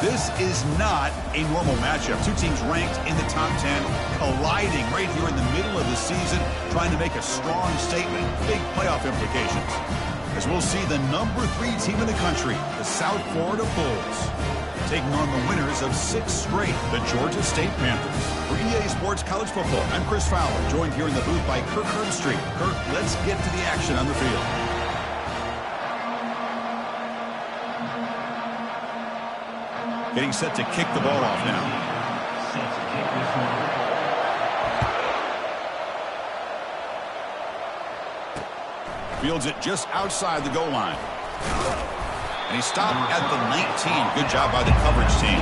This is not a normal matchup. Two teams ranked in the top 10, colliding right here in the middle of the season, trying to make a strong statement. Big playoff implications. As we'll see the number 3 team in the country, the South Florida Bulls, taking on the winners of 6 straight, the Georgia State Panthers. For EA Sports College Football, I'm Chris Fowler, joined here in the booth by Kirk Herbstreit. Kirk, let's get to the action on the field. Getting set to kick the ball off now. Fields it just outside the goal line. And he stopped at the 19. Good job by the coverage team.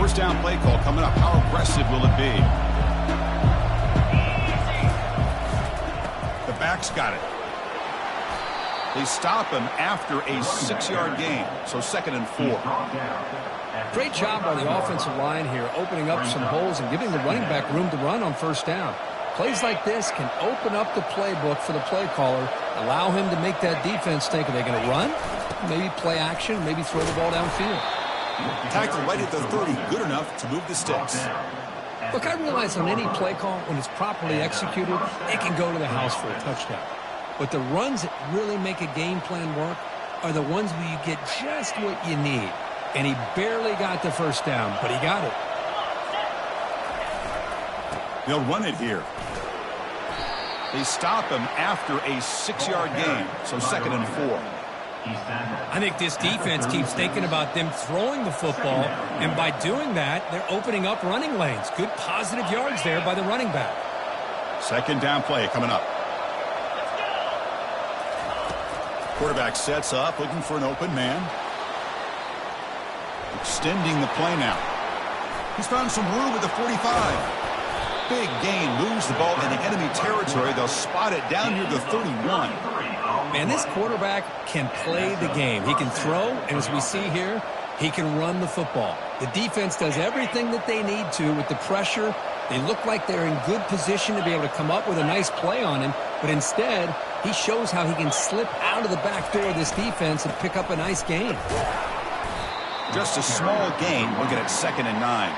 First down play call coming up. How aggressive will it be? The back's got it. They stop him after a 6-yard gain, so 2nd and 4. Great job by the offensive line here, opening up some holes and giving the running back room to run on first down. Plays like this can open up the playbook for the play caller, allow him to make that defense think, are they going to run? Maybe play action, maybe throw the ball downfield. Tackle right at the 30, good enough to move the sticks. Look, I realize on any play call, when it's properly executed, it can go to the house for a touchdown. But the runs that really make a game plan work are the ones where you get just what you need. And he barely got the first down, but he got it. They'll run it here. They stop him after a 6-yard gain, so 2nd and 4. I think this defense keeps thinking about them throwing the football, and by doing that, they're opening up running lanes. Good positive yards there by the running back. 2nd down play coming up. Quarterback sets up, looking for an open man. Extending the play now. He's found some room at the 45. Big gain, moves the ball into enemy territory. They'll spot it down near the 31. Man, this quarterback can play the game. He can throw, and as we see here, he can run the football. The defense does everything that they need to with the pressure. They look like they're in good position to be able to come up with a nice play on him, but instead, he shows how he can slip out of the back door of this defense and pick up a nice gain. Just a small gain, looking at 2nd and 9.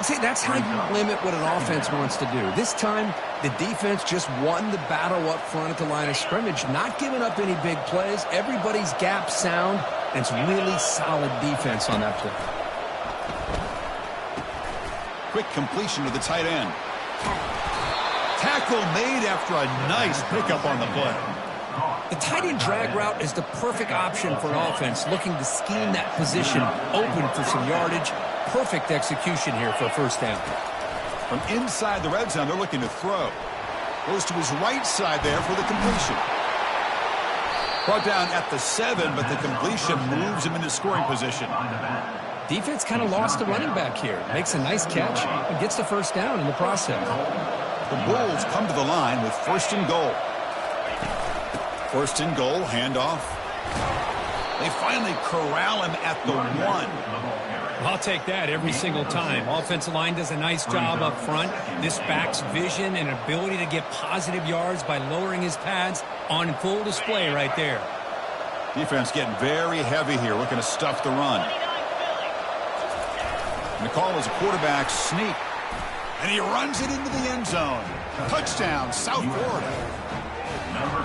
See, that's how you limit what an offense wants to do. This time, the defense just won the battle up front at the line of scrimmage, not giving up any big plays. Everybody's gap sound, and it's really solid defense on that play. Quick completion to the tight end. Tackle made after a nice pickup on the play. The tight end drag route is the perfect option for an offense looking to scheme that position open for some yardage. Perfect execution here for a first down. From inside the red zone, they're looking to throw. Goes to his right side there for the completion. Brought down at the 7, but the completion moves him into scoring position. Defense kind of lost the running back here. Makes a nice catch and gets the first down in the process. The Bulls come to the line with 1st and goal. 1st and goal, handoff. They finally corral him at the 1. I'll take that every single time. Offensive line does a nice job up front. This back's vision and ability to get positive yards by lowering his pads on full display right there. Defense getting very heavy here, looking to stuff the run. And the call is a quarterback sneak. And he runs it into the end zone. Touchdown, South Florida.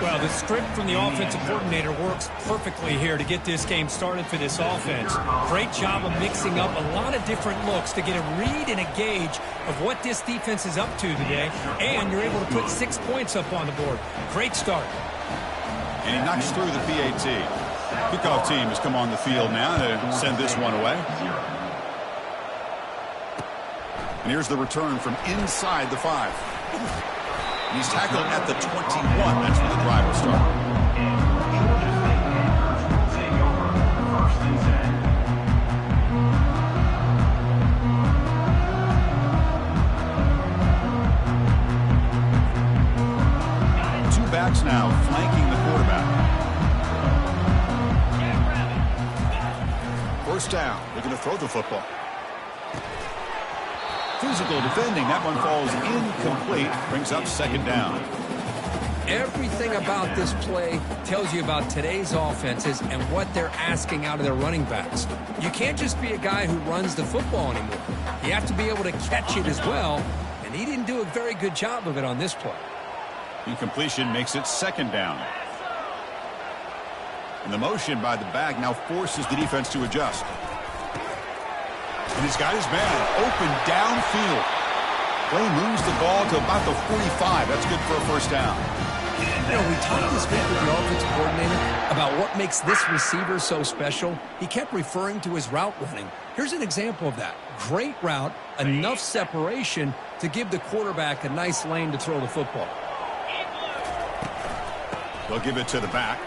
Well, the script from the offensive coordinator works perfectly here to get this game started for this offense. Great job of mixing up a lot of different looks to get a read and a gauge of what this defense is up to today. And you're able to put 6 points up on the board. Great start. And he knocks through the PAT. Kickoff team has come on the field now to send this one away. And here's the return from inside the 5. And he's tackled at the 21. That's where the drive will start. Two backs now flanking the quarterback. First down. They're going to throw the football. Physical defending. That one falls incomplete. Brings up second down. Everything about this play tells you about today's offenses and what they're asking out of their running backs. You can't just be a guy who runs the football anymore. You have to be able to catch it as well, and he didn't do a very good job of it on this play. Incompletion makes it second down. And the motion by the back now forces the defense to adjust. And he's got his man open downfield. Play moves the ball to about the 45. That's good for a first down. You know, we talked this week with the offensive coordinator about what makes this receiver so special. He kept referring to his route running. Here's an example of that. Great route, enough separation to give the quarterback a nice lane to throw the football. They'll give it to the back.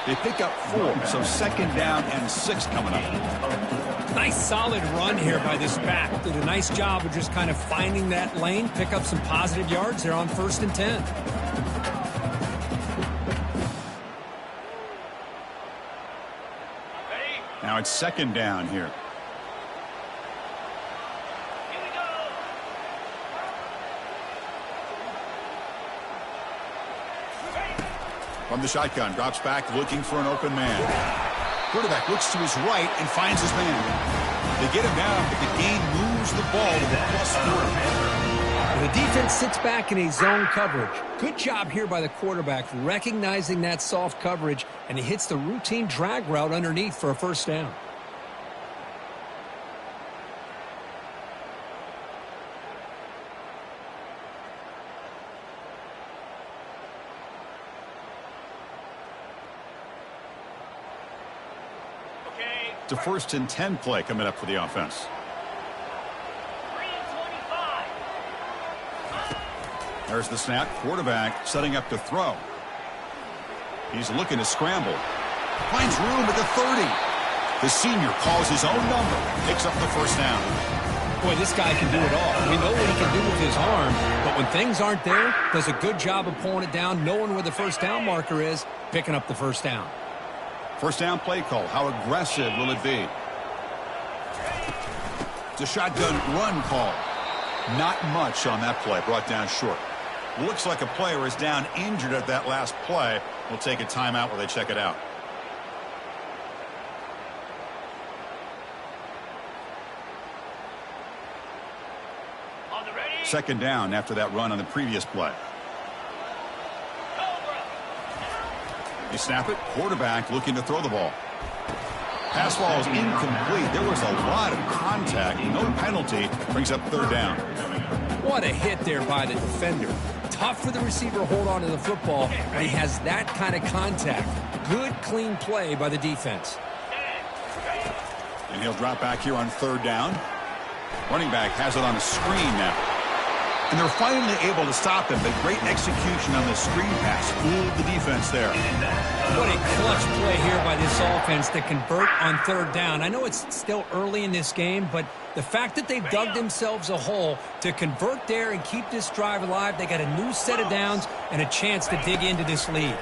They pick up 4, so second down and 6 coming up. Nice solid run here by this back. Did a nice job of just kind of finding that lane, pick up some positive yards there on 1st and 10. Now it's second down here. From the shotgun, drops back looking for an open man. Quarterback looks to his right and finds his man. They get him down, but the gain moves the ball to the +4. The defense sits back in a zone coverage. Good job here by the quarterback recognizing that soft coverage, and he hits the routine drag route underneath for a first down. It's a 1st and 10 play coming up for the offense. There's the snap. Quarterback setting up to throw. He's looking to scramble. Finds room at the 30. The senior calls his own number. Picks up the first down. Boy, this guy can do it all. We know what he can do with his arm, but when things aren't there, does a good job of pulling it down, knowing where the first down marker is, picking up the first down. First down play call. How aggressive will it be? It's a shotgun run call. Not much on that play. Brought down short. Looks like a player is down injured at that last play. We'll take a timeout while they check it out. Second down after that run on the previous play. You snap it. Quarterback looking to throw the ball. Pass ball is incomplete. There was a lot of contact. No penalty. Brings up third down. What a hit there by the defender. Tough for the receiver to hold on to the football, but he has that kind of contact. Good, clean play by the defense. And he'll drop back here on third down. Running back has it on a screen now. And they're finally able to stop him, but great execution on the screen pass. Fooled the defense there. What a clutch play here by this offense to convert on third down. I know it's still early in this game, but the fact that they've dug themselves a hole to convert there and keep this drive alive, they got a new set of downs and a chance to dig into this lead.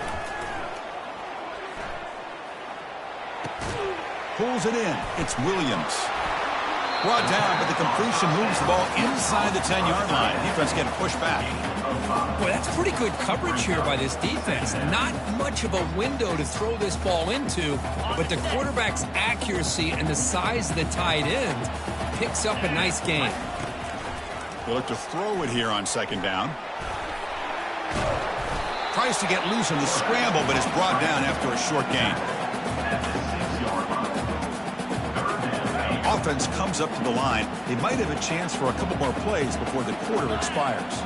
Pulls it in. It's Williams. Brought down, but the completion moves the ball inside the 10-yard line. Defense getting pushed back. Boy, that's pretty good coverage here by this defense. Not much of a window to throw this ball into, but the quarterback's accuracy and the size of the tight end picks up a nice gain. They look to throw it here on second down. Tries to get loose in the scramble, but is brought down after a short gain. Offense comes up to the line. They might have a chance for a couple more plays before the quarter expires.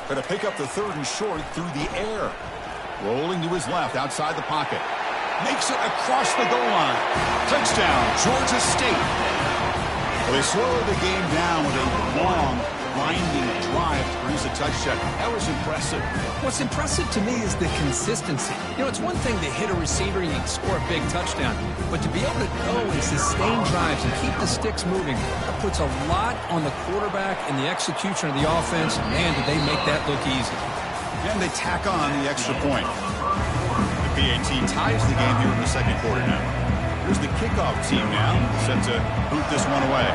Going to pick up the third and short through the air. Rolling to his left outside the pocket. Makes it across the goal line. Touchdown, Georgia State. Well, they slowed the game down with a long, winding drive to produce a touchdown. That was impressive. What's impressive to me is the consistency. You know, it's one thing to hit a receiver and you can score a big touchdown, but to be able to go and sustain drives and keep the sticks moving, that puts a lot on the quarterback and the execution of the offense. Man, did they make that look easy. And they tack on the extra point. The PAT ties the game here in the second quarter now. Here's the kickoff team now, set to boot this one away.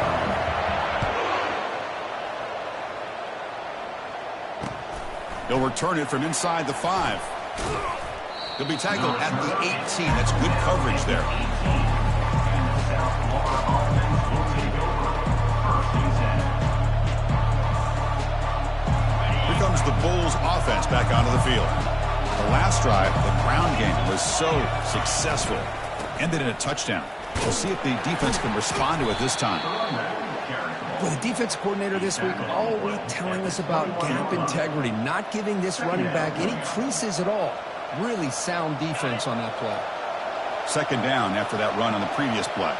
He'll return it from inside the 5. He'll be tackled at the 18. That's good coverage there. Here comes the Bulls offense back onto the field. The last drive, the ground game was so successful. Ended in a touchdown. We'll see if the defense can respond to it this time. Well, the defense coordinator this week all week telling us about gap integrity, not giving this running back any creases at all. Really sound defense on that play. Second down after that run on the previous play.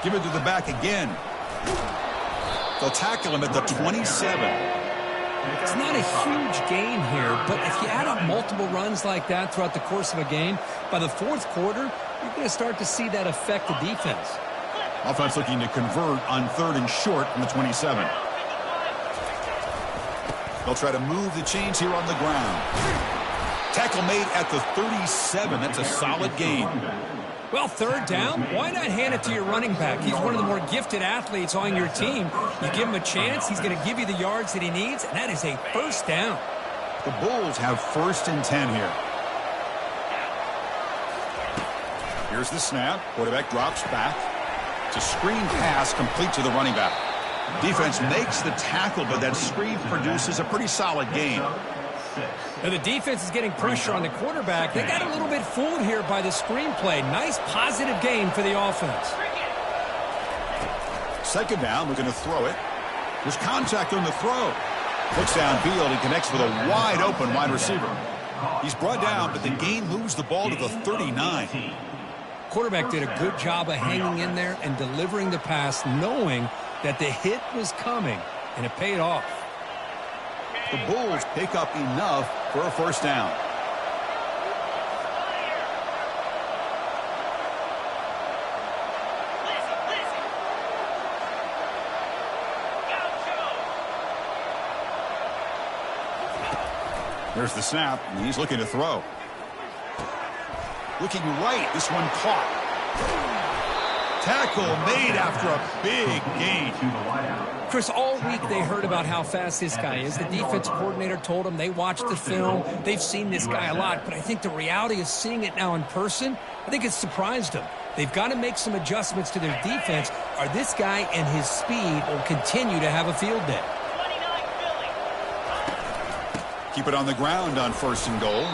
Give it to the back again. They'll tackle him at the 27. It's not a huge gain here, but if you add up multiple runs like that throughout the course of a game, by the fourth quarter, you're going to start to see that affect the defense. Offense looking to convert on 3rd and short from the 27. They'll try to move the chains here on the ground. Tackle made at the 37. That's a solid gain. Well, 3rd down, why not hand it to your running back? He's one of the more gifted athletes on your team. You give him a chance, he's going to give you the yards that he needs, and that is a 1st down. The Bulls have 1st and 10 here. Here's the snap. Quarterback drops back. It's a screen pass complete to the running back. Defense makes the tackle, but that screen produces a pretty solid gain. Now the defense is getting pressure on the quarterback. They got a little bit fooled here by the screenplay. Nice positive gain for the offense. Second down, we're going to throw it. There's contact on the throw. Looks downfield and connects with a wide open wide receiver. He's brought down, but the gain moves the ball to the 39. Quarterback did a good job of hanging in there and delivering the pass, knowing that the hit was coming, and it paid off. The Bulls pick up enough for a 1st down. There's the snap, and he's looking to throw. Looking right, this one caught. Tackle made after a big gain. Chris, all week they heard about how fast this guy is. The defense coordinator told them they watched the film. They've seen this guy a lot, but I think the reality of seeing it now in person, I think it's surprised them. They've got to make some adjustments to their defense, or this guy and his speed will continue to have a field day. Keep it on the ground on 1st and goal.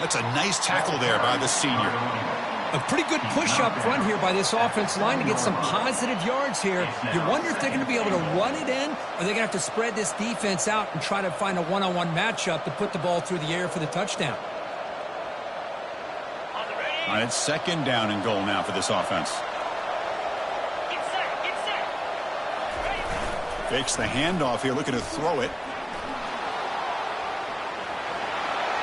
That's a nice tackle there by the senior. A pretty good push up front here by this offensive line to get some positive yards here. You wonder if they're going to be able to run it in, or they're going to have to spread this defense out and try to find a one-on-one matchup to put the ball through the air for the touchdown. All right, it's 2nd down and goal now for this offense. Fakes the handoff here, looking to throw it.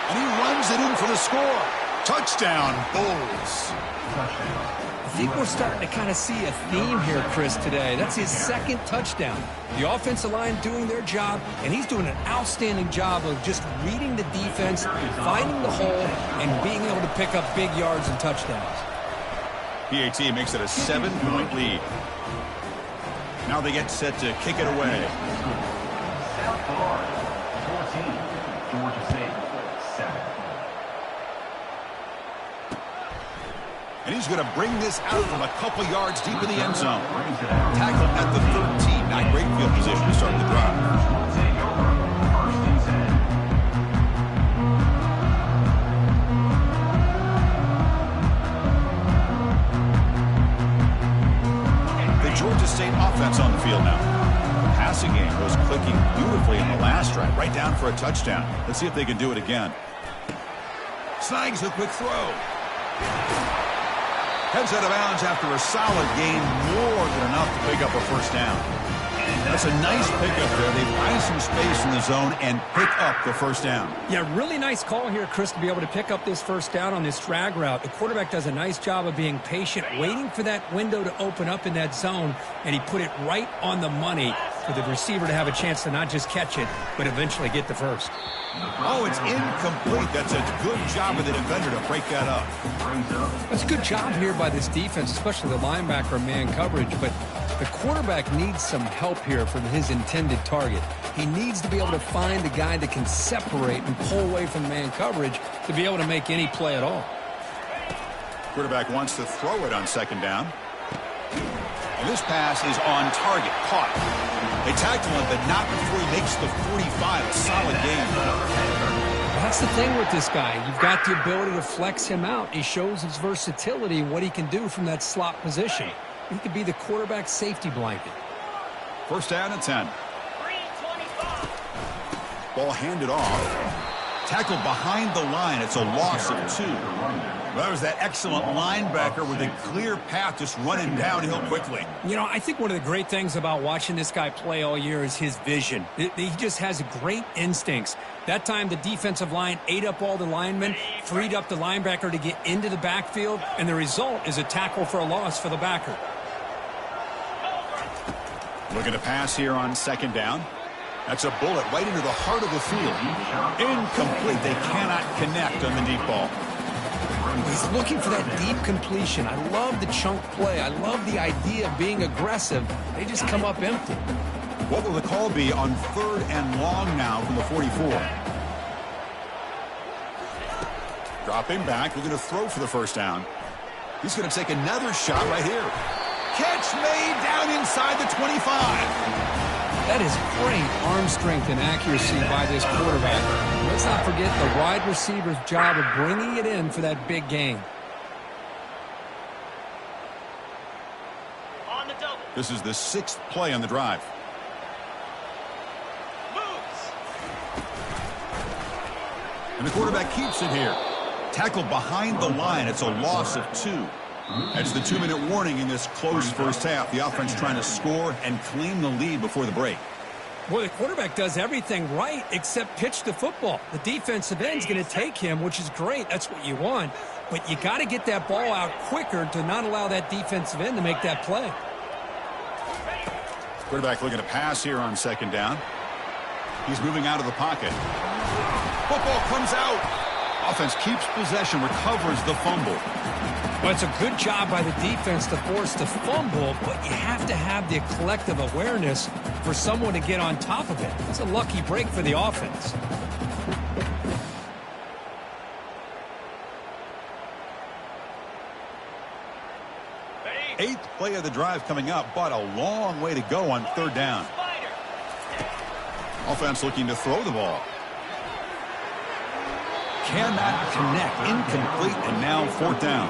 And he runs it in for the score. Touchdown, Bulls. I think we're starting to kind of see a theme here, Chris, today. That's his 2nd touchdown. The offensive line doing their job, and he's doing an outstanding job of just reading the defense, finding the hole, and being able to pick up big yards and touchdowns. PAT makes it a 7-point lead. Now they get set to kick it away. South Florida, 14, Georgia State, 7. And he's going to bring this out from a couple yards deep in the end zone. Tackle at the 13. Not great field position to start the drive. The Georgia State offense on the field now. The passing game was clicking beautifully in the last drive. Right down for a touchdown. Let's see if they can do it again. Snags a quick throw. Heads out of bounds after a solid gain, more than enough to pick up a 1st down. That's a nice pickup there. They find some space in the zone and pick up the first down. Yeah, really nice call here, Chris, to be able to pick up this first down on this drag route. The quarterback does a nice job of being patient, waiting for that window to open up in that zone, and he put it right on the money for the receiver to have a chance to not just catch it, but eventually get the first. Oh, it's incomplete. That's a good job of the defender to break that up. That's a good job here by this defense, especially the linebacker man coverage, but the quarterback needs some help here from his intended target. He needs to be able to find a guy that can separate and pull away from man coverage to be able to make any play at all. Quarterback wants to throw it on second down. And this pass is on target, caught. They tackle him, but not before he makes the 45. A solid game. That's the thing with this guy. You've got the ability to flex him out. He shows his versatility and what he can do from that slot position. He could be the quarterback safety blanket. First down and 10. Ball handed off. Tackled behind the line. It's a loss of 2. That was that excellent linebacker with a clear path just running downhill quickly. You know, I think one of the great things about watching this guy play all year is his vision. He just has great instincts. That time the defensive line ate up all the linemen, freed up the linebacker to get into the backfield, and the result is a tackle for a loss for the backer. Looking to pass here on second down. That's a bullet right into the heart of the field. Incomplete. They cannot connect on the deep ball. He's looking for that deep completion. I love the chunk play. I love the idea of being aggressive. They just come up empty. What will the call be on third and long now from the 44? Dropping back. Looking to throw for the first down. He's going to take another shot right here. Catch made down inside the 25. That is great arm strength and accuracy by this quarterback. Let's not forget the wide receiver's job of bringing it in for that big gain. On the double. This is the 6th play on the drive. Moves. And the quarterback keeps it here. Tackled behind the line. It's a loss of 2. That's the 2-minute warning in this close first half. The offense trying to score and claim the lead before the break. Boy, the quarterback does everything right except pitch the football. The defensive end's going to take him, which is great. That's what you want. But you got to get that ball out quicker to not allow that defensive end to make that play. Quarterback looking to pass here on second down. He's moving out of the pocket. Football comes out. Offense keeps possession, recovers the fumble. Well, it's a good job by the defense to force the fumble, but you have to have the collective awareness for someone to get on top of it. It's a lucky break for the offense. Eighth play of the drive coming up, but a long way to go on third down. Offense looking to throw the ball. Cannot connect. Incomplete, and now fourth down.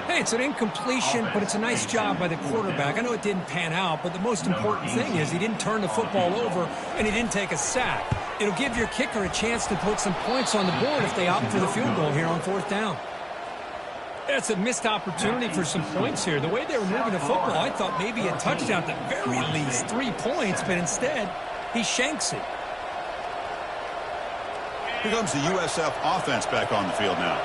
Hey, it's an incompletion, but it's a nice job by the quarterback. I know it didn't pan out, but the most important thing is he didn't turn the football over and he didn't take a sack. It'll give your kicker a chance to put some points on the board if they opt for the field goal here on fourth down. That's a missed opportunity for some points here. The way they were moving the football, I thought maybe a touchdown at the very least, 3 points, but instead he shanks it. Here comes the USF offense back on the field now.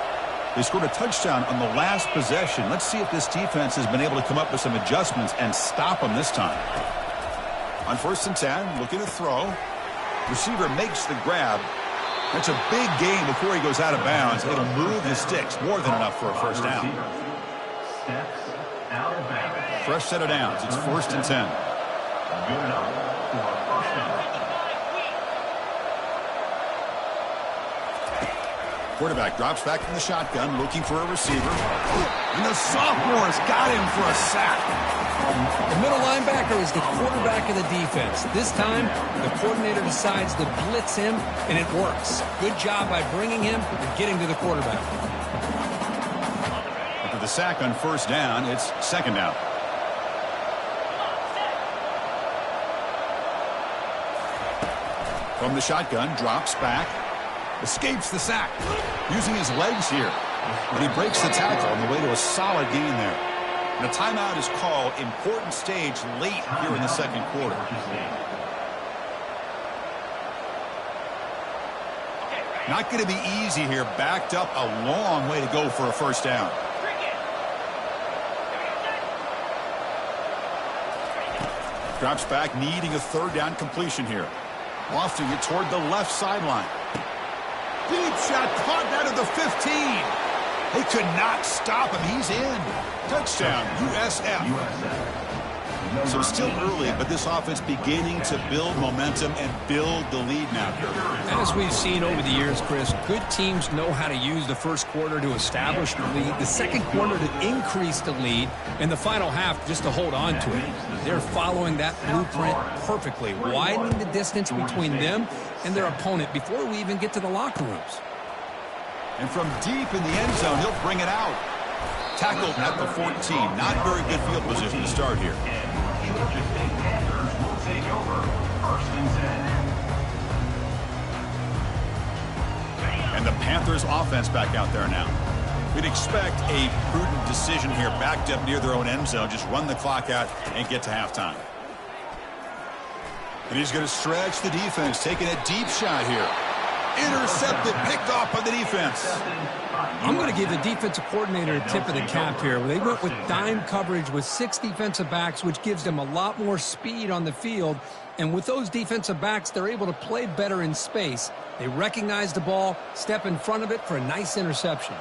They scored a touchdown on the last possession. Let's see if this defense has been able to come up with some adjustments and stop them this time. On first and 10, looking to throw. Receiver makes the grab. That's a big gain before he goes out of bounds. It'll move the sticks. More than enough for a first down. Fresh set of downs. It's first and 10. Good enough for a first down. Quarterback drops back from the shotgun, looking for a receiver. And the sophomore's got him for a sack. The middle linebacker is the quarterback of the defense. This time, the coordinator decides to blitz him, and it works. Good job by bringing him and getting to the quarterback. After the sack on first down, it's second down. From the shotgun, drops back. Escapes the sack, using his legs here. And he breaks the tackle on the way to a solid gain there. And a timeout is called. Important stage late here in the second quarter. Not going to be easy here. Backed up a long way to go for a first down. Drops back, needing a third down completion here. Lofting it toward the left sideline. Deep shot caught out of the 15. They could not stop him. He's in. Touchdown, USF. So still early, but this offense beginning to build momentum and build the lead now. As we've seen over the years, Chris, good teams know how to use the first quarter to establish the lead, the second quarter to increase the lead, and the final half just to hold on to it. They're following that blueprint perfectly, widening the distance between them and their opponent before we even get to the locker rooms. And from deep in the end zone, he'll bring it out. Tackled at the 14. Not very good field position to start here. And the Panthers offense back out there now. We'd expect a prudent decision here, backed up near their own end zone. Just run the clock out and get to halftime. And he's going to stretch the defense, taking a deep shot here. Intercepted, picked off by the defense. I'm going to give the defensive coordinator a tip of the cap here. They went with dime coverage with 6 defensive backs, which gives them a lot more speed on the field. And with those defensive backs, they're able to play better in space. They recognize the ball, step in front of it for a nice interception.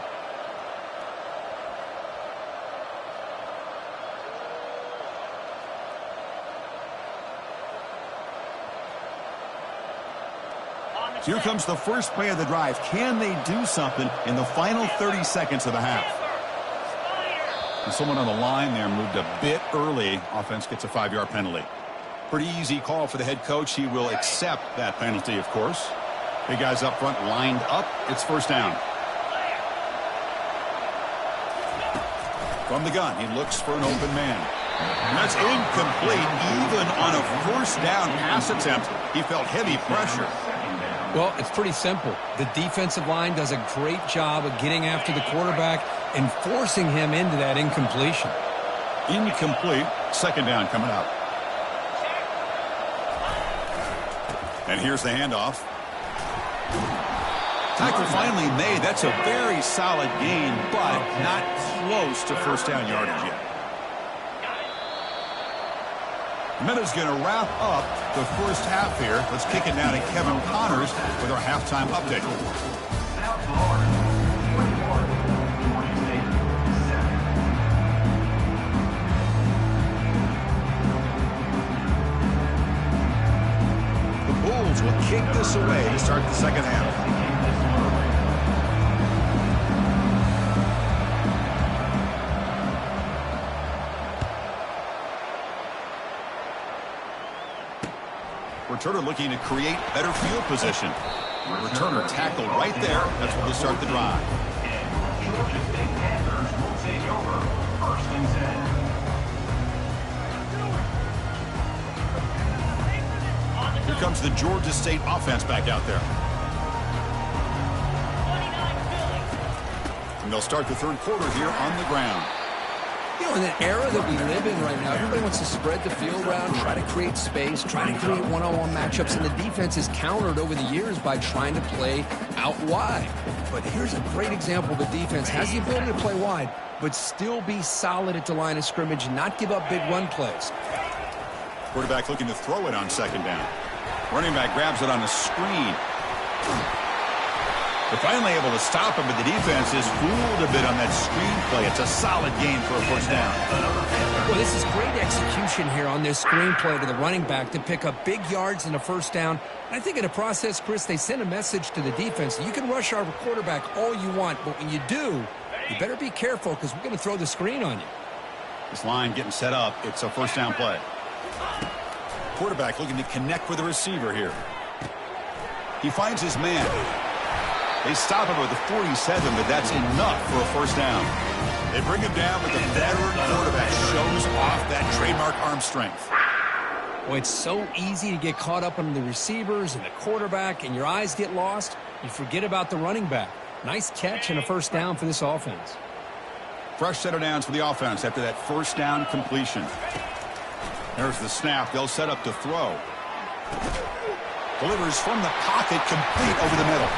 Here comes the first play of the drive. Can they do something in the final 30 seconds of the half? And someone on the line there moved a bit early. Offense gets a 5-yard penalty. Pretty easy call for the head coach. He will accept that penalty, of course. Big guys up front lined up. It's first down. From the gun, he looks for an open man. And that's incomplete. Even on a first down pass attempt, he felt heavy pressure. Well, it's pretty simple. The defensive line does a great job of getting after the quarterback and forcing him into that incompletion. Incomplete. Second down coming up. And here's the handoff. Tackle finally made. That's a very solid gain, but not close to first down yardage yet. Minutes going to wrap up the first half here. Let's kick it now to Kevin Connors with our halftime update. The Bulls will kick this away to start the second half. Returner looking to create better field position. Returner tackled right there. That's where they start the drive. Here comes the Georgia State offense back out there. And they'll start the third quarter here on the ground. You know, in the era that we live in right now, everybody wants to spread the field around, try to create space, try to create one-on-one matchups, and the defense is countered over the years by trying to play out wide. But here's a great example. The defense has the ability to play wide, but still be solid at the line of scrimmage and not give up big run plays. Quarterback looking to throw it on second down. Running back grabs it on a screen. They're finally able to him, but the defense is fooled a bit on that screen play. It's a solid gain for a first down. Well, this is great execution here on this screen play to the running back to pick up big yards and a first down. I think in the process, Chris, they send a message to the defense. You can rush our quarterback all you want, but when you do, you better be careful because we're going to throw the screen on you. This line getting set up. It's a first down play. Quarterback looking to connect with the receiver here. He finds his man. They stop him with the 47, but that's enough for a first down. They bring him down, but the veteran quarterback shows off that trademark arm strength. Well, it's so easy to get caught up on the receivers and the quarterback, and your eyes get lost. You forget about the running back. Nice catch and a first down for this offense. Fresh set of downs for the offense after that first down completion. There's the snap. They'll set up to throw. Delivers from the pocket, complete over the middle.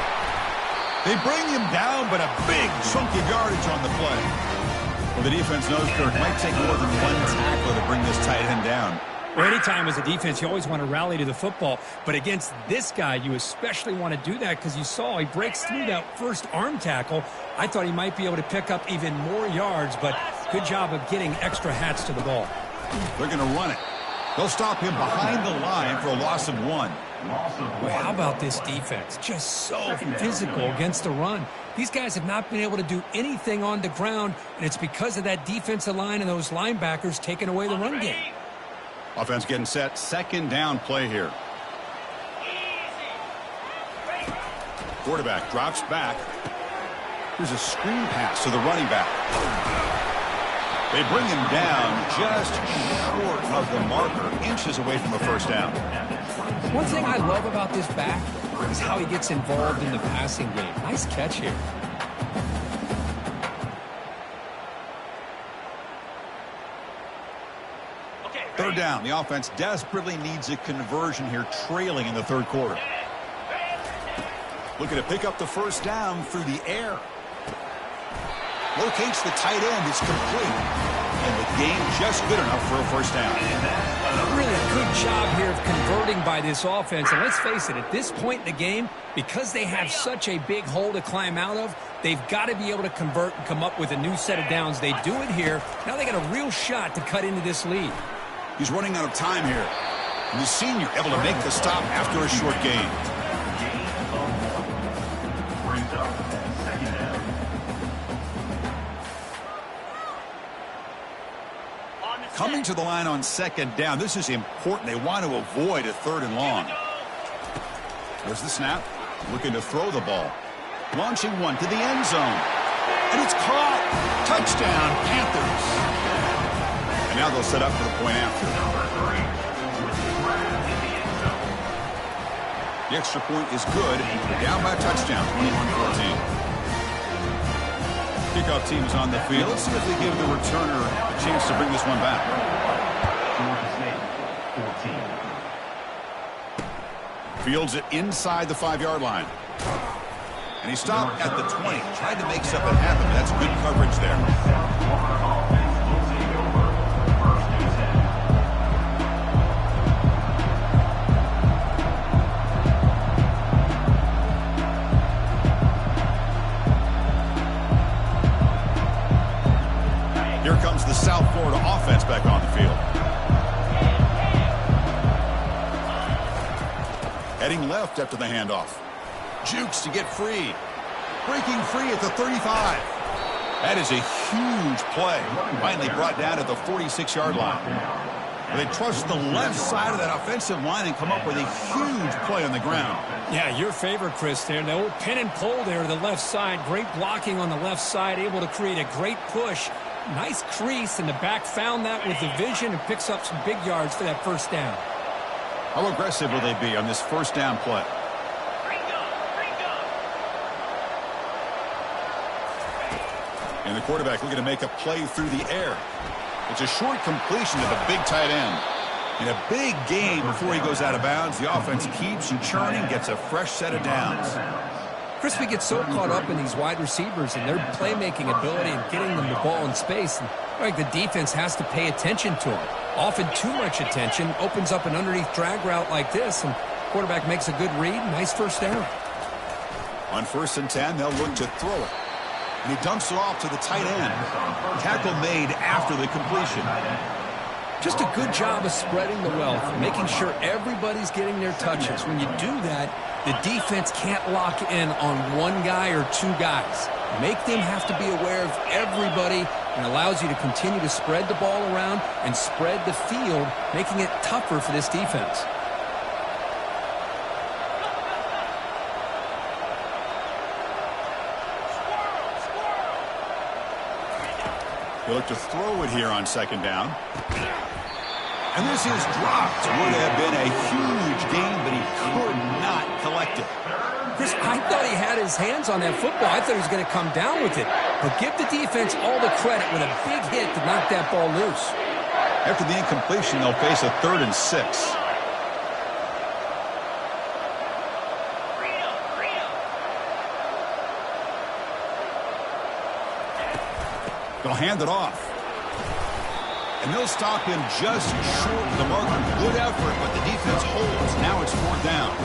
They bring him down, but a big chunk of yardage on the play. Well, the defense knows it might take more than one tackler to bring this tight end down. Well, anytime as a defense, you always want to rally to the football. But against this guy, you especially want to do that because you saw he breaks through that first arm tackle. I thought he might be able to pick up even more yards, but good job of getting extra hats to the ball. They're going to run it. They'll stop him behind the line for a loss of 1. Well, how about this defense? Just so physical against the run. These guys have not been able to do anything on the ground, and it's because of that defensive line and those linebackers taking away the run game. Offense getting set. Second down play here. Quarterback drops back. Here's a screen pass to the running back. They bring him down just short of the marker, inches away from the first down. One thing I love about this back is how he gets involved in the passing game. Nice catch here. Third down. The offense desperately needs a conversion here, trailing in the third quarter. Looking to pick up the first down through the air. Locates the tight end. It's complete. And the game just good enough for a first down. Really good job here of converting by this offense. And let's face it, at this point in the game, because they have such a big hole to climb out of, they've got to be able to convert and come up with a new set of downs. They do it here. Now they got a real shot to cut into this lead. He's running out of time here. And the senior able to make the stop after a short gain. Coming to the line on second down. This is important. They want to avoid a third and long. There's the snap. Looking to throw the ball. Launching one to the end zone. And it's caught. Touchdown, Panthers. And now they'll set up for the point after. The extra point is good. Down by a touchdown, 21-14. Kickoff team is on the field. Let's see if they give the returner a chance to bring this one back. Fields it inside the 5-yard line. And he stopped at the 20. Tried to make something happen. That's good coverage there. Here comes the South Florida offense back on the field. Heading left after the handoff. Jukes to get free. Breaking free at the 35. That is a huge play. Finally brought down at the 46-yard line. They trust the left side of that offensive line and come up with a huge play on the ground. Yeah, your favorite, Chris, there. The old pin and pull there to the left side. Great blocking on the left side. Able to create a great push. Nice crease, and the back found that with the vision and picks up some big yards for that first down. How aggressive will they be on this first down play? And the quarterback looking to make a play through the air. It's a short completion to the big tight end. In a big game before he goes out of bounds, the offense keeps you churning, gets a fresh set of downs. Chris, we get so caught up in these wide receivers and their playmaking ability and getting them the ball in space. And like the defense has to pay attention to them. Often too much attention opens up an underneath drag route like this, and quarterback makes a good read. Nice first down. On 1st and 10, they'll look to throw it. And he dumps it off to the tight end. Tackle made after the completion. Just a good job of spreading the wealth, making sure everybody's getting their touches. When you do that, the defense can't lock in on one guy or two guys. Make them have to be aware of everybody, and allows you to continue to spread the ball around and spread the field, making it tougher for this defense. They look to throw it here on second down. And this is dropped. Would have been a huge gain, but he could not collect it. Chris, I thought he had his hands on that football. I thought he was going to come down with it. but give the defense all the credit with a big hit to knock that ball loose. After the incompletion, they'll face a 3rd and 6. They'll hand it off. And they'll stop him just short of the marker. Good effort, but the defense holds. Now it's 4th down.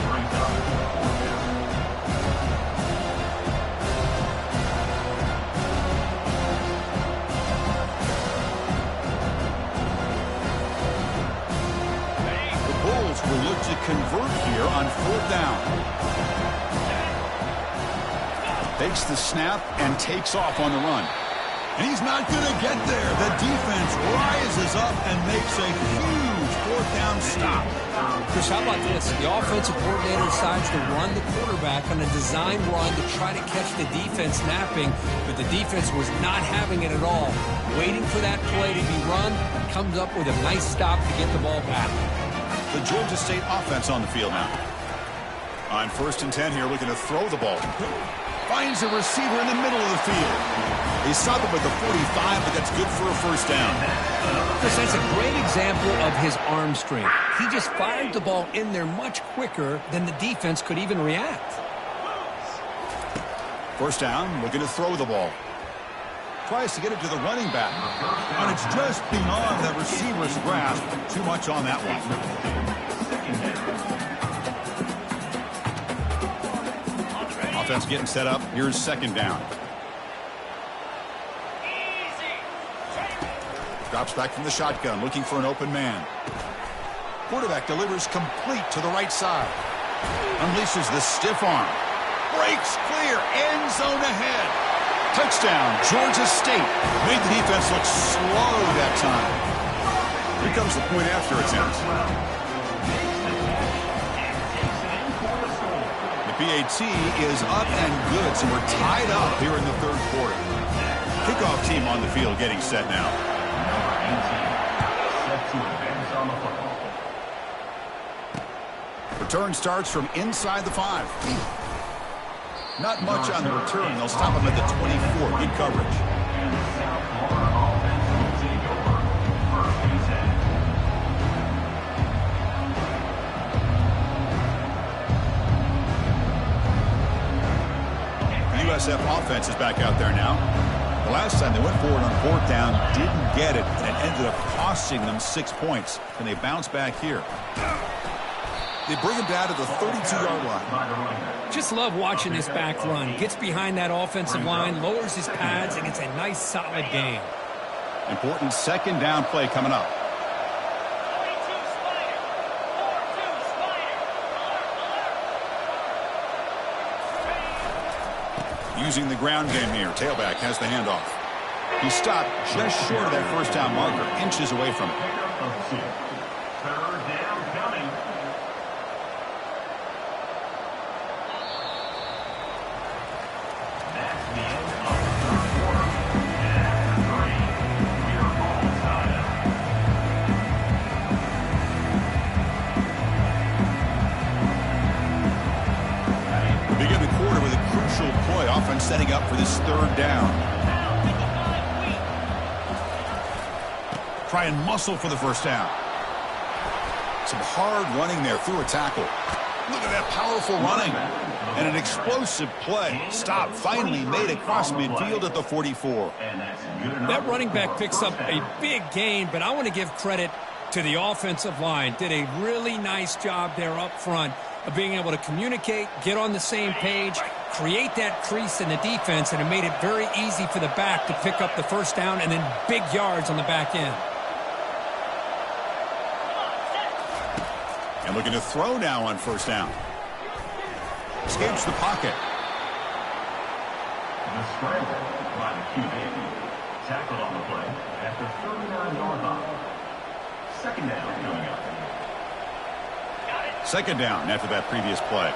The Bulls will look to convert here on 4th down. Takes the snap and takes off on the run. And he's not going to get there. The defense rises up and makes a huge 4th down stop. Chris, how about this? The offensive coordinator decides to run the quarterback on a design run to try to catch the defense napping, but the defense was not having it at all. Waiting for that play to be run, comes up with a nice stop to get the ball back. The Georgia State offense on the field now. On 1st and 10 here, looking to throw the ball. Finds a receiver in the middle of the field. They stop him at the 45, but that's good for a 1st down. Chris, that's a great example of his arm strength. He just fired the ball in there much quicker than the defense could even react. 1st down, looking to throw the ball. Tries to get it to the running back. And it's just beyond that receiver's grasp. Too much on that one. Offense getting set up. Here's 2nd down. Drops back from the shotgun, looking for an open man. Quarterback delivers complete to the right side. Unleashes the stiff arm. Breaks clear. End zone ahead. Touchdown, Georgia State. Made the defense look slow that time. Here comes the point after attempt. The PAT is up and good, so we're tied up here in the 3rd quarter. Kickoff team on the field getting set now. Return starts from inside the 5. Not much on the return. They'll stop him at the 24. Good coverage. The USF offense is back out there now. The last time they went forward on 4th down, didn't get it, and it ended up costing them 6 points. And they bounce back here. They bring him down to the 32-yard line. Just love watching this back run. Gets behind that offensive line, lowers his pads, and it's a nice, solid game. Important 2nd down play coming up. Using the ground game here. Tailback has the handoff. He stopped just short of that 1st down marker, inches away from it. 3rd down coming. That's the end of the 3rd quarter. And after 3, we are all tied up. We begin the quarter with a crucial play. Offense setting up for this 3rd down. Try and muscle for the 1st down. Some hard running there through a tackle. Look at that powerful running. And an explosive play. Stop finally made across midfield at the 44. That running back picks up a big gain, but I want to give credit to the offensive line. Did a really nice job there up front of being able to communicate, get on the same page, create that crease in the defense, and it made it very easy for the back to pick up the 1st down and then big yards on the back end. And looking to throw now on 1st down. Escapes the pocket. The scramble by the QB. Tackled on the play at the 39-yard line. 2nd down coming up. 2nd down after that previous play.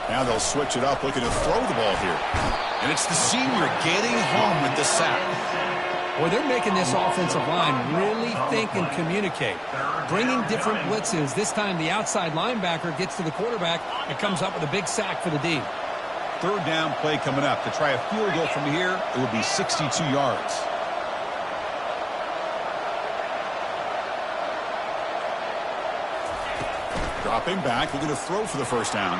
Now they'll switch it up, looking to throw the ball here. And it's the senior getting home with the sack. Or they're making this offensive line really think and communicate. Bringing different blitzes. This time the outside linebacker gets to the quarterback and comes up with a big sack for the D. Third down play coming up. To try a field goal from here, it would be 62 yards. Dropping back, looking to throw for the first down.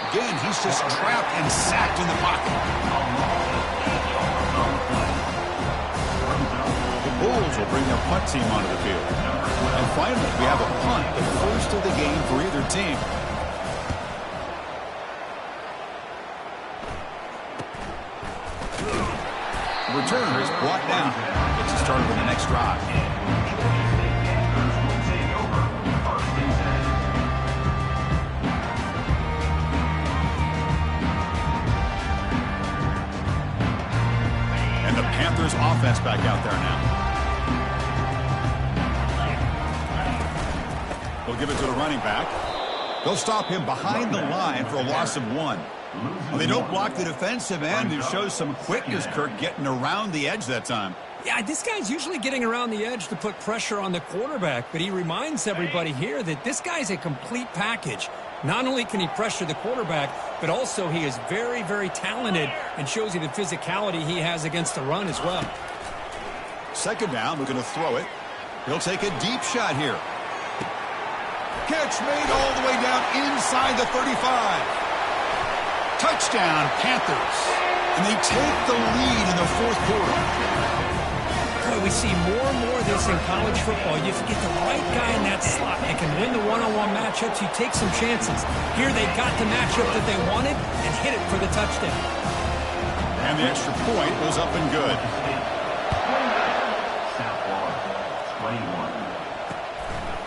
Again, he's just trapped and sacked in the pocket. The Bulls will bring their punt team onto the field. And finally, we have a punt, the first of the game for either team. The returner is brought down. Gets us started with the next drive. Panthers offense back out there now. They'll give it to the running back. They'll stop him behind the line for a loss of 1. Well, they don't block the defensive end, who shows some quickness, Kirk, getting around the edge that time. Yeah, this guy's usually getting around the edge to put pressure on the quarterback, but he reminds everybody here that this guy's a complete package. Not only can he pressure the quarterback, but also he is very, very talented and shows you the physicality he has against the run as well. Second down, looking to throw it. He'll take a deep shot here. Catch made all the way down inside the 35. Touchdown, Panthers. And they take the lead in the fourth quarter. Boy, we see more and more of this in college football. If you get the right guy in that slot that can win the one-on-one matchups, you take some chances. Here they got the matchup that they wanted and hit it for the touchdown. And the extra point was up and good.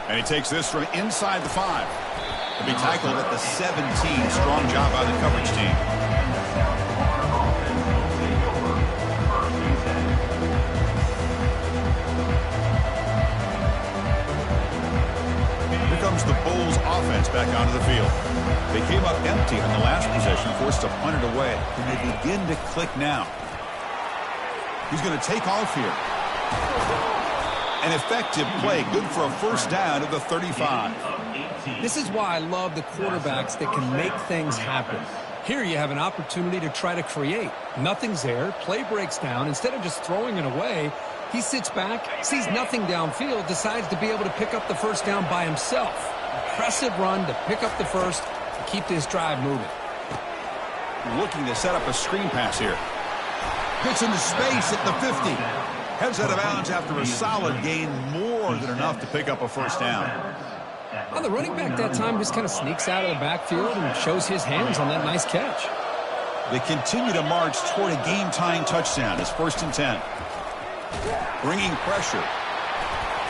And he takes this from inside the 5. He'll be tackled at the 17. Strong job by the coverage team. Here comes the Bulls offense back onto the field. They came up empty on the last possession, forced to punt it away. And they begin to click now. He's going to take off here. An effective play, good for a first down at the 35. This is why I love the quarterbacks that can make things happen. Here you have an opportunity to try to create. Nothing's there. Play breaks down. Instead of just throwing it away, he sits back, sees nothing downfield, decides to be able to pick up the first down by himself. Impressive run to pick up the first to keep this drive moving. Looking to set up a screen pass here. Gets into space at the 50. Heads out of bounds after a solid gain, more than enough to pick up a first down. Well, the running back that time just kind of sneaks out of the backfield and shows his hands on that nice catch. They continue to march toward a game-tying touchdown. It's 1st and 10. Bringing pressure.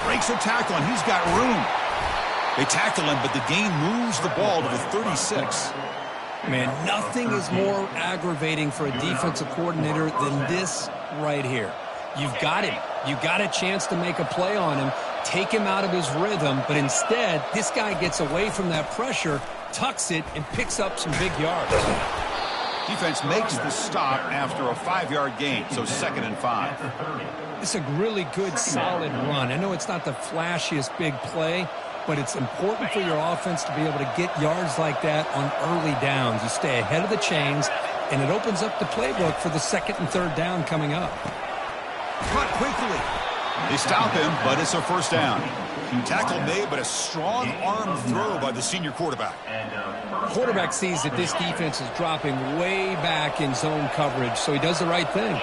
Breaks a tackle, and he's got room. They tackle him, but the gain moves the ball to the 36. Man, nothing is more aggravating for a defensive coordinator than this right here. You've got him. You've got a chance to make a play on him, take him out of his rhythm, but instead, this guy gets away from that pressure, tucks it, and picks up some big yards. Defense makes the stop after a 5-yard gain, so 2nd and 5. It's a really good, solid run. I know it's not the flashiest big play, but it's important for your offense to be able to get yards like that on early downs. You stay ahead of the chains, and it opens up the playbook for the 2nd and 3rd down coming up. Cut quickly. They stop him, but it's a first down. Tackle made, but a strong arm throw by the senior quarterback. Quarterback sees that this defense is dropping way back in zone coverage, so he does the right thing.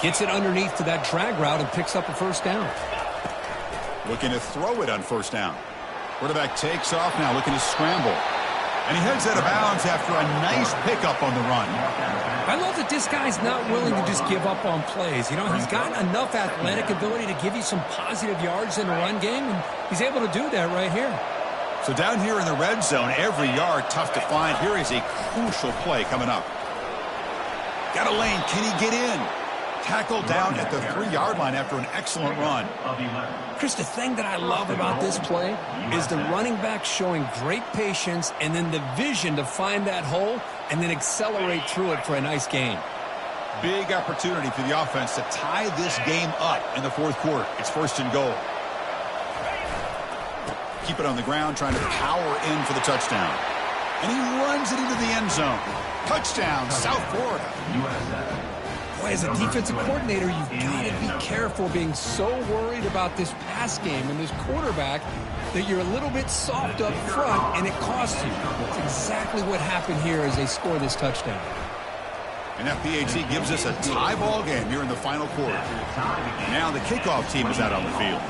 Gets it underneath to that drag route and picks up a first down. Looking to throw it on first down. Quarterback takes off now, looking to scramble. And he heads out of bounds after a nice pickup on the run. I love that this guy's not willing to just give up on plays. You know, he's got enough athletic ability to give you some positive yards in the run game, and he's able to do that right here. So down here in the red zone, every yard tough to find. Here is a crucial play coming up. Got a lane. Can he get in? Tackled down at the 3-yard line after an excellent run. Chris, the thing that I love about this play is the running back showing great patience and then the vision to find that hole and then accelerate through it for a nice gain. Big opportunity for the offense to tie this game up in the fourth quarter. It's first and goal. Keep it on the ground, trying to power in for the touchdown. And he runs it into the end zone. Touchdown, South Florida. Boy, as a defensive coordinator, you've got to be careful being so worried about this pass game and this quarterback that you're a little bit soft up front and it costs you. That's exactly what happened here as they score this touchdown. And that PAT gives us a tie ball game here in the final quarter. Now the kickoff team is out on the field.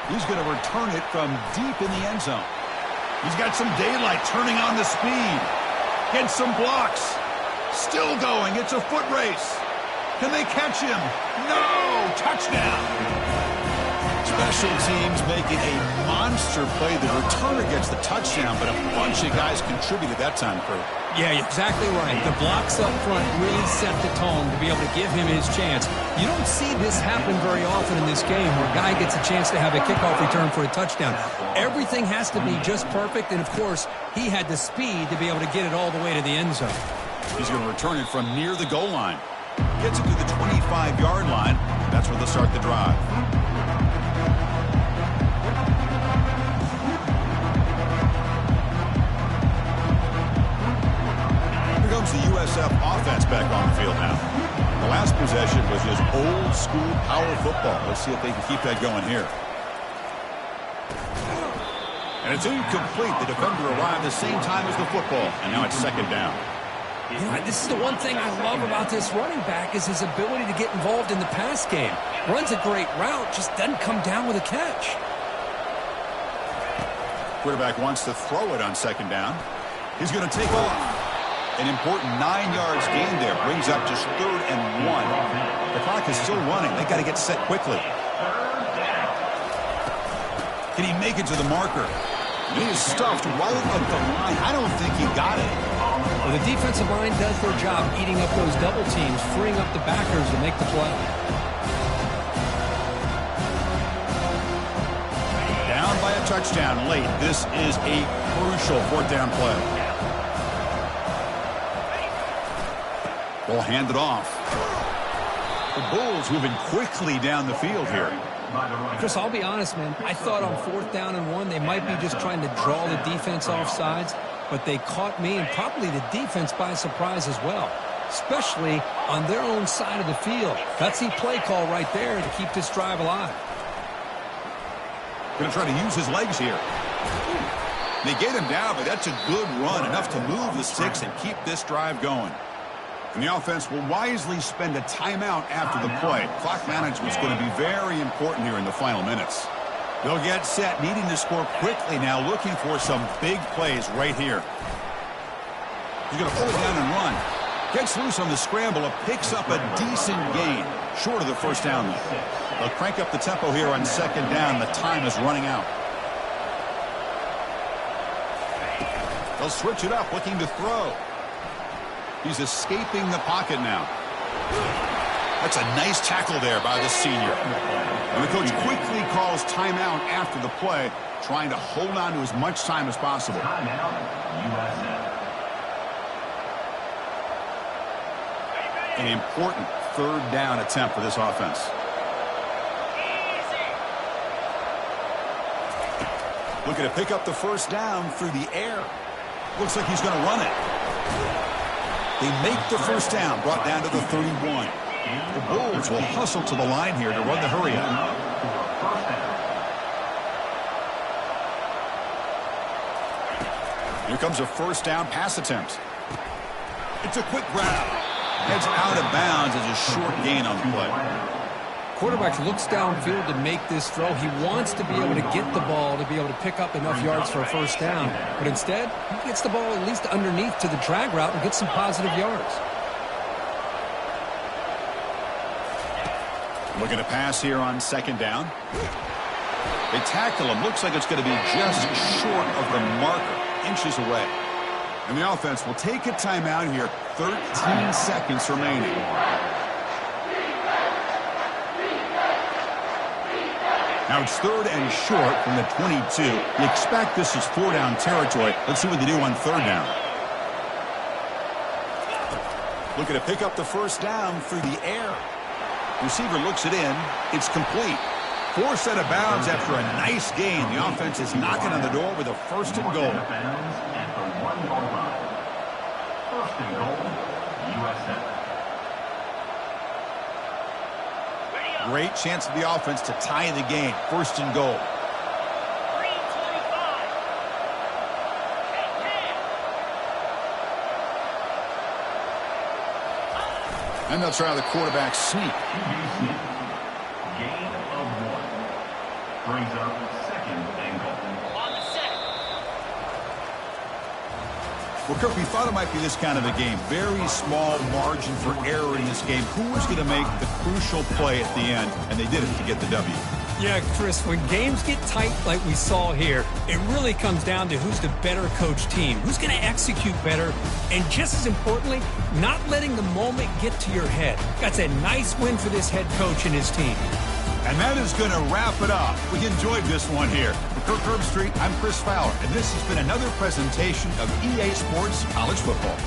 He's going to return it from deep in the end zone. He's got some daylight, turning on the speed. Gets some blocks. Still going. It's a foot race. Can they catch him? No! Touchdown! Special teams making a monster play. The returner gets the touchdown, but a bunch of guys contributed that time, Kurt. Yeah, you're exactly right. The blocks up front really set the tone to be able to give him his chance. You don't see this happen very often in this game where a guy gets a chance to have a kickoff return for a touchdown. Everything has to be just perfect, and of course, he had the speed to be able to get it all the way to the end zone. He's going to return it from near the goal line. Gets it to the 25-yard line. That's where they'll start the drive. The USF offense back on the field now. The last possession was just old school power football. Let's see if they can keep that going here. And it's incomplete. The defender arrived the same time as the football, and now it's second down. You know, this is the one thing I love about this running back is his ability to get involved in the pass game. Runs a great route, just doesn't come down with a catch. Quarterback wants to throw it on second down. He's going to take off. An important 9 yards gain there. Brings up just 3rd and 1. The clock is still running. They got to get set quickly. Can he make it to the marker? He is stuffed right at the line. I don't think he got it. Well, the defensive line does their job eating up those double teams, freeing up the backers to make the play. Down by a touchdown late. This is a crucial 4th down play. Ball handed off. The Bulls moving quickly down the field here. Chris, I'll be honest, man. I thought on 4th down and 1, they might be just trying to draw the defense off sides, but they caught me and probably the defense by surprise as well, especially on their own side of the field. Gutsy play call right there to keep this drive alive. Going to try to use his legs here. They get him down, but that's a good run, enough to move the sticks and keep this drive going. And the offense will wisely spend a timeout after the play. Clock management is going to be very important here in the final minutes. They'll get set, needing to score quickly now, looking for some big plays right here. He's going to pull it down and run. Gets loose on the scramble, picks up a decent gain. Short of the 1st down, though. They'll crank up the tempo here on 2nd down. The time is running out. They'll switch it up, looking to throw. He's escaping the pocket now. That's a nice tackle there by the senior. And the coach quickly calls timeout after the play, trying to hold on to as much time as possible. An important 3rd down attempt for this offense. Looking to pick up the 1st down through the air. Looks like he's going to run it. They make the 1st down, brought down to the 31. The Bulls will hustle to the line here to run the hurry up. Here comes a 1st down pass attempt. It's a quick grab. Heads out of bounds as a short gain on the play. Quarterback looks downfield to make this throw. He wants to be able to get the ball to be able to pick up enough yards for a 1st down. But instead, he gets the ball at least underneath to the drag route and gets some positive yards. Looking to pass here on 2nd down. They tackle him. Looks like it's going to be just short of the marker, inches away. And the offense will take a timeout here. 13 seconds remaining. Now it's 3rd and short from the 22. You expect this is 4-down territory. Let's see what they do on 3rd down. Looking to pick up the 1st down through the air. Receiver looks it in. It's complete. Forced out of bounds after a nice gain. The offense is knocking on the door with a 1st and goal. At the 1-yard line. 1st and goal, USA. Great chance for the offense to tie the game. 1st and goal. And they'll try the quarterback sneak. QB sneak. Gain of 1. Brings up 2nd and goal. Well, Kirk, we thought it might be this kind of a game. Very small margin for error in this game. Who was going to make the crucial play at the end? And they did it to get the W. Yeah, Chris, when games get tight like we saw here, it really comes down to who's the better coach team, who's going to execute better, and just as importantly, not letting the moment get to your head. That's a nice win for this head coach and his team. And that is going to wrap it up. We enjoyed this one here. For Kirk Herbstreit, I'm Chris Fowler, and this has been another presentation of EA Sports College Football.